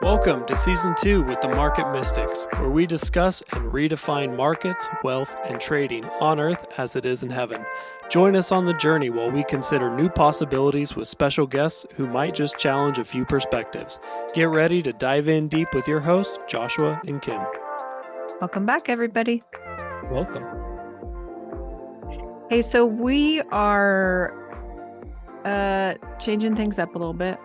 Welcome to Season 2 with the Market Mystics, where we discuss and redefine markets, wealth, and trading on Earth as it is in heaven. Join us on the journey while we consider new possibilities with special guests who might just challenge a few perspectives. Get ready to dive in deep with your hosts, Joshua and Kim. Welcome back, everybody. Welcome. Hey, so we are changing things up a little bit,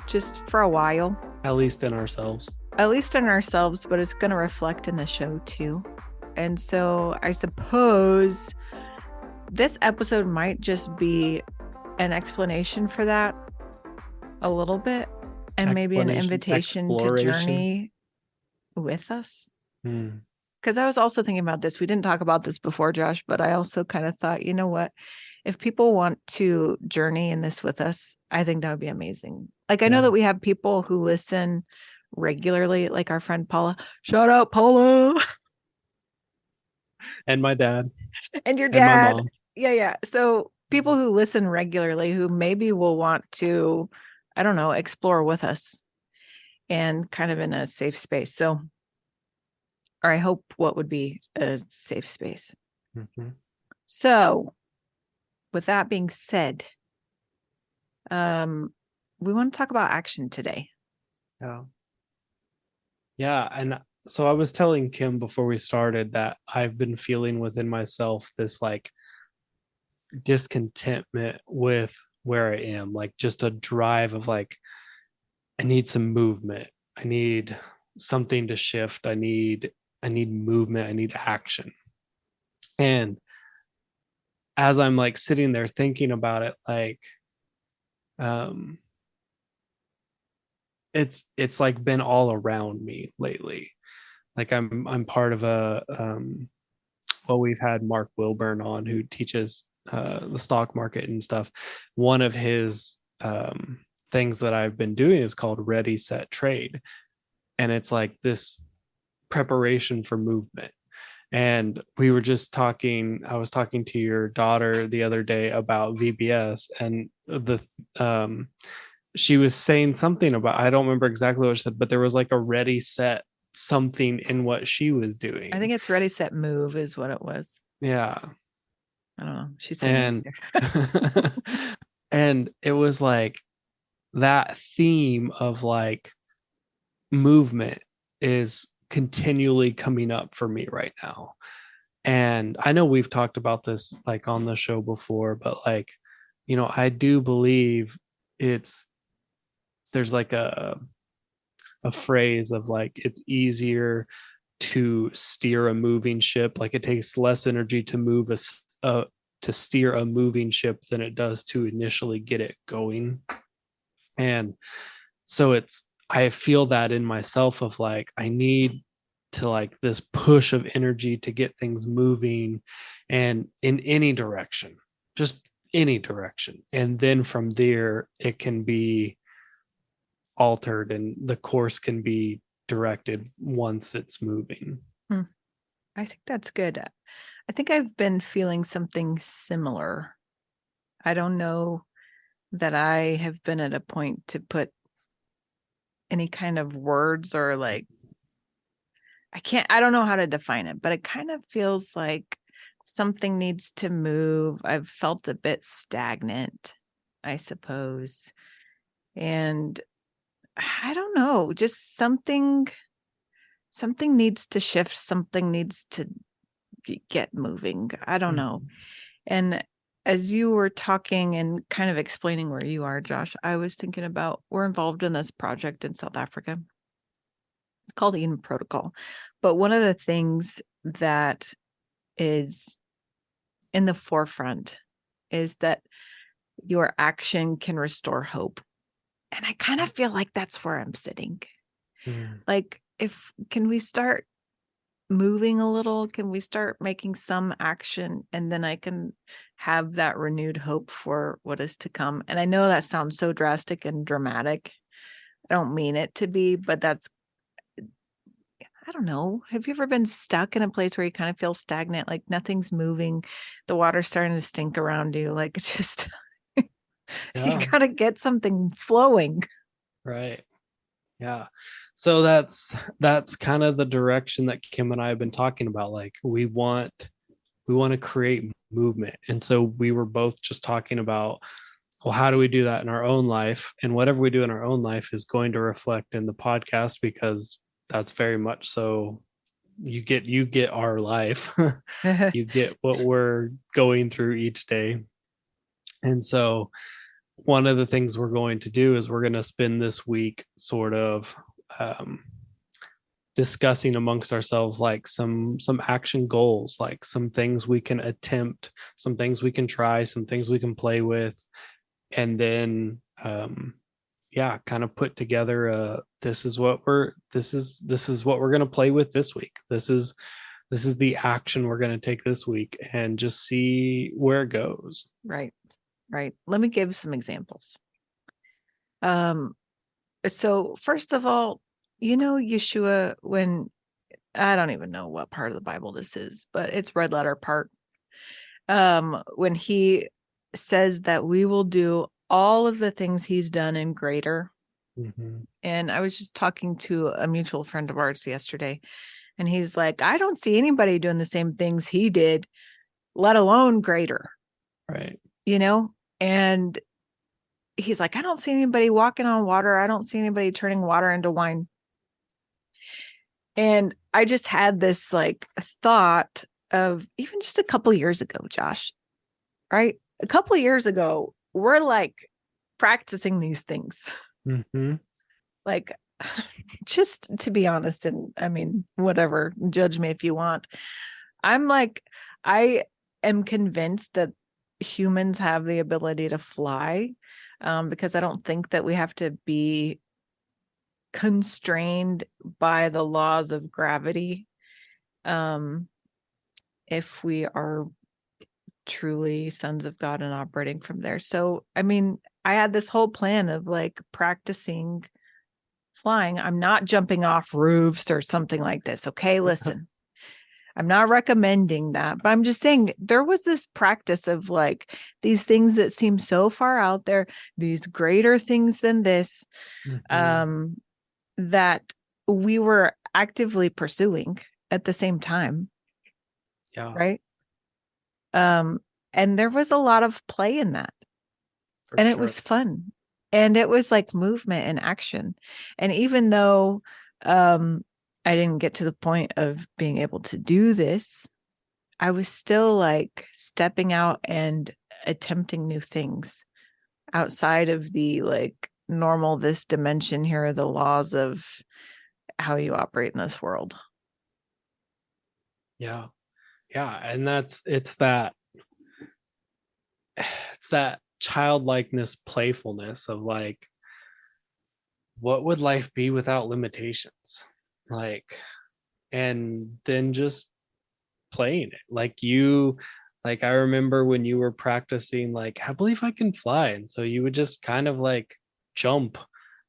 just for a while. At least in ourselves. At least in ourselves, but it's going to reflect in the show too. And so I suppose this episode might just be an explanation for that a little bit, and maybe an invitation to journey with us. Because I was also thinking about this. We didn't talk about this before, Josh, but I also kind of thought, you know what? If people want to journey in this with us, I think that would be amazing. Like, I know that we have people who listen regularly, like our friend Paula. Shout out, Paula. And my dad. And your dad. And my mom. Yeah. So people who listen regularly, who maybe will want to, I don't know, explore with us and kind of in a safe space. So, or I hope what would be a safe space. Mm-hmm. So with that being said, we want to talk about action today. Yeah. And so I was telling Kim before we started that I've been feeling within myself this like discontentment with where I am, like just a drive of like, I need some movement. I need something to shift. I need movement. I need action. And as I'm like sitting there thinking about it, like, it's like been all around me lately. Like I'm part of a, we've had Mark Wilburn on, who teaches the stock market and stuff. One of his things that I've been doing is called Ready, Set, Trade. And it's like this preparation for movement. And we were just talking, I was talking to your daughter the other day about VBS, and she was saying something about, I don't remember exactly what she said, but there was like a ready, set something in what she was doing. I think it's ready, set, move is what it was. Yeah. I don't know. She said, and it was like that theme of like movement is continually coming up for me right now. And I know we've talked about this like on the show before, but like, you know, I do believe there's like a phrase of like, it's easier to steer a moving ship. Like it takes less energy to move to steer a moving ship than it does to initially get it going. And so I feel that in myself of like, I need to like this push of energy to get things moving, and in any direction, just any direction. And then from there, it can be altered and the course can be directed once it's moving. I think that's good. I think I've been feeling something similar. I don't know that I have been at a point to put any kind of words or like, I don't know how to define it, but it kind of feels like something needs to move. I've felt a bit stagnant, I suppose. And I don't know, just something needs to shift. Something needs to get moving. I don't know. And as you were talking and kind of explaining where you are, Josh, I was thinking about, we're involved in this project in South Africa. It's called Eden Protocol. But one of the things that is in the forefront is that your action can restore hope. And I kind of feel like that's where I'm sitting. Like, can we start moving a little? Can we start making some action? And then I can have that renewed hope for what is to come. And I know that sounds so drastic and dramatic. I don't mean it to be, but I don't know. Have you ever been stuck in a place where you kind of feel stagnant, like nothing's moving, the water's starting to stink around you? Like, it's just, you got to get something flowing. Right. Yeah. So that's kind of the direction that Kim and I have been talking about. Like we want to create movement. And so we were both just talking about, well, how do we do that in our own life? And whatever we do in our own life is going to reflect in the podcast, because that's very much so you get our life. You get what we're going through each day. And so one of the things we're going to do is we're going to spend this week sort of um, discussing amongst ourselves, like some action goals, like some things we can attempt, some things we can try, some things we can play with, and then yeah, kind of put together this is what we're going to play with this week. This is the action we're going to take this week, and just see where it goes. Right. Right. Let me give some examples. So first of all, Yeshua, when I don't even know what part of the Bible this is, but it's red letter part. When he says that we will do all of the things he's done and greater. Mm-hmm. And I was just talking to a mutual friend of ours yesterday, and he's like, I don't see anybody doing the same things he did, let alone greater. Right. And he's like, I don't see anybody walking on water. I don't see anybody turning water into wine. And I just had this like thought of even just a couple years ago, Josh, right? A couple years ago, we're like practicing these things. Mm-hmm. Like, just to be honest, and I mean, whatever, judge me if you want. I am convinced that humans have the ability to fly, because I don't think that we have to be constrained by the laws of gravity, if we are truly sons of God and operating from there. So, I mean, I had this whole plan of like practicing flying. I'm not jumping off roofs or something like this. Okay, listen. I'm not recommending that, but I'm just saying there was this practice of like these things that seem so far out there, these greater things than this, Mm-hmm. that we were actively pursuing at the same time. Yeah. Right. And there was a lot of play in that, For and it sure. was fun, and it was like movement and action. And even though I didn't get to the point of being able to do this, I was still like stepping out and attempting new things outside of the like normal, this dimension. Here are the laws of how you operate in this world. Yeah. Yeah. And it's that childlikeness, playfulness of like, what would life be without limitations? Like, and then just playing it. Like I remember when you were practicing, like, I believe I can fly. And so you would just kind of like jump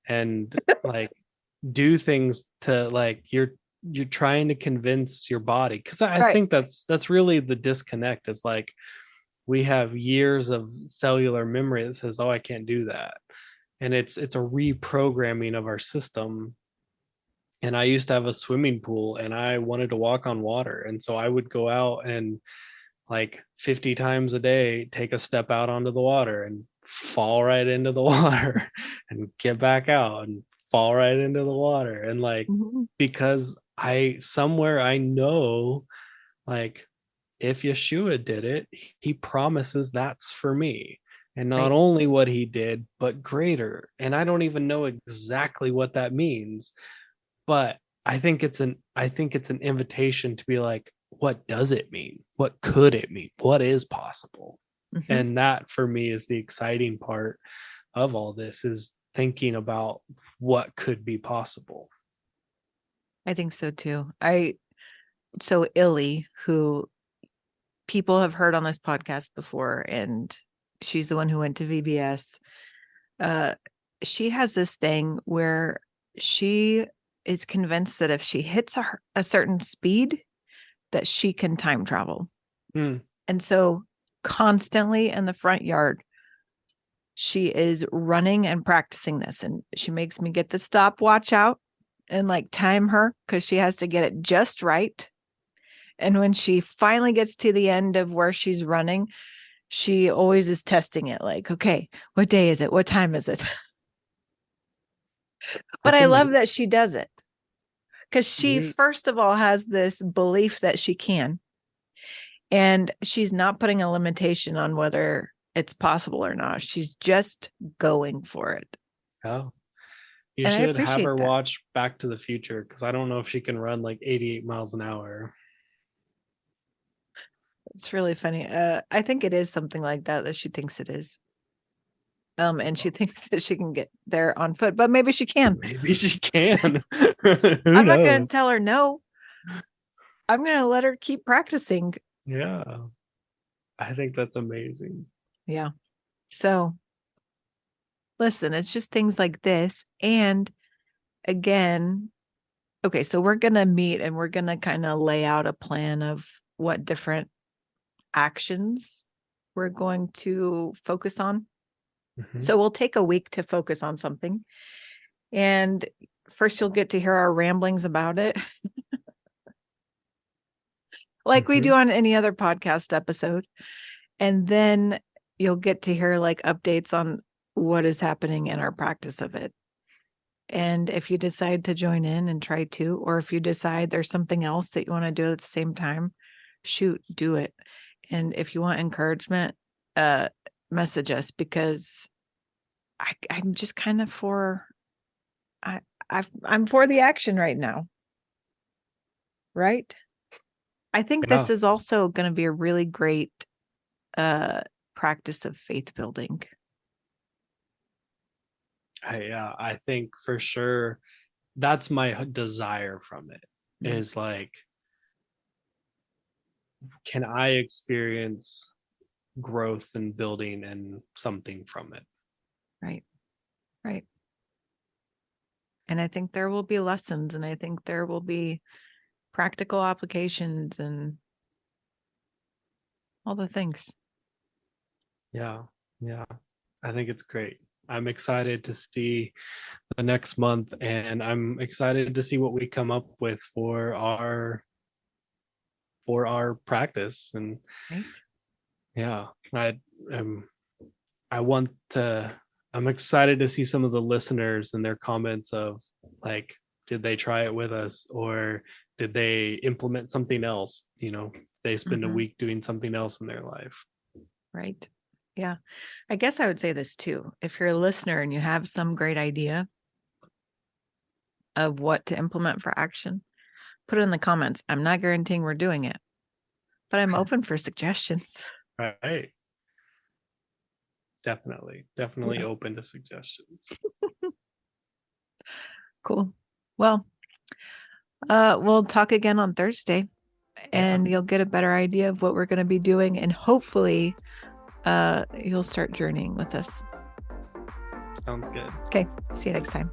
and like do things to like you're trying to convince your body. Cause I Right. think that's really the disconnect, is like we have years of cellular memory that says, oh, I can't do that. And it's a reprogramming of our system. And I used to have a swimming pool and I wanted to walk on water. And so I would go out and like 50 times a day take a step out onto the water and fall right into the water and get back out and fall right into the water. And like, Mhm. because I know, like, if Yeshua did it, he promises that's for me. And not Right. only what he did, but greater. And I don't even know exactly what that means, but I think it's an invitation to be like, what does it mean? What could it mean? What is possible? Mhm. And that for me is the exciting part of all this, is thinking about what could be possible. I think so too. So Illy, who people have heard on this podcast before, and she's the one who went to VBS. Uh, she has this thing where she is convinced that if she hits a certain speed, that she can time travel. Hmm. And so constantly in the front yard, she is running and practicing this, and she makes me get the stopwatch out and like time her because she has to get it just right. And when she finally gets to the end of where she's running, she always is testing it like, okay, what day is it? What time is it? But I love that she does it because she, first of all, has this belief that she can. And she's not putting a limitation on whether it's possible or not. She's just going for it. Oh, you And I should have appreciate her that. watch Back to the Future, because I don't know if she can run like 88 miles an hour. It's really funny. I think it is something like that she thinks it is. And she thinks that she can get there on foot, but maybe she can. Maybe she can. I'm not going to tell her no. I'm going to let her keep practicing. Yeah. I think that's amazing. Yeah. So listen, it's just things like this. And again, okay, so we're going to meet and we're going to kind of lay out a plan of what different actions we're going to focus on. Mm-hmm. So we'll take a week to focus on something. And first you'll get to hear our ramblings about it. Like we do on any other podcast episode. And then you'll get to hear like updates on what is happening in our practice of it. And if you decide to join in and try to, or if you decide there's something else that you want to do at the same time, shoot, do it. And if you want encouragement, message us, because I'm just kind of I'm for the action right now. Right? I think this is also going to be a really great practice of faith building. I think for sure that's my desire from it, is like, can I experience growth and building and something from it? Right. And I think there will be lessons, and I think there will be practical applications and all the things. Yeah. I think it's great. I'm excited to see the next month, and I'm excited to see what we come up with for our practice. And yeah, I'm excited to see some of the listeners and their comments of like, did they try it with us, or did they implement something else? They spend a week doing something else in their life. Right. Yeah. I guess I would say this too. If you're a listener and you have some great idea of what to implement for action, put it in the comments. I'm not guaranteeing we're doing it, but I'm open for suggestions. Right. Definitely open to suggestions. Cool. Well, we'll talk again on Thursday, and you'll get a better idea of what we're going to be doing, and hopefully you'll start journeying with us. Sounds good. Okay. See you next time.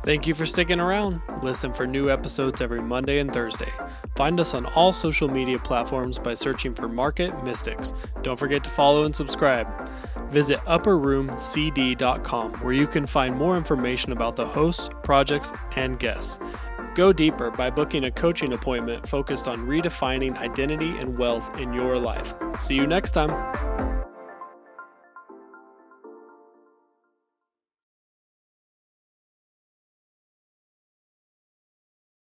Thank you for sticking around. Listen for new episodes every Monday and Thursday. Find us on all social media platforms by searching for Market Mystics. Don't forget to follow and subscribe. Visit upperroomcd.com, where you can find more information about the hosts, projects, and guests. Go deeper by booking a coaching appointment focused on redefining identity and wealth in your life. See you next time.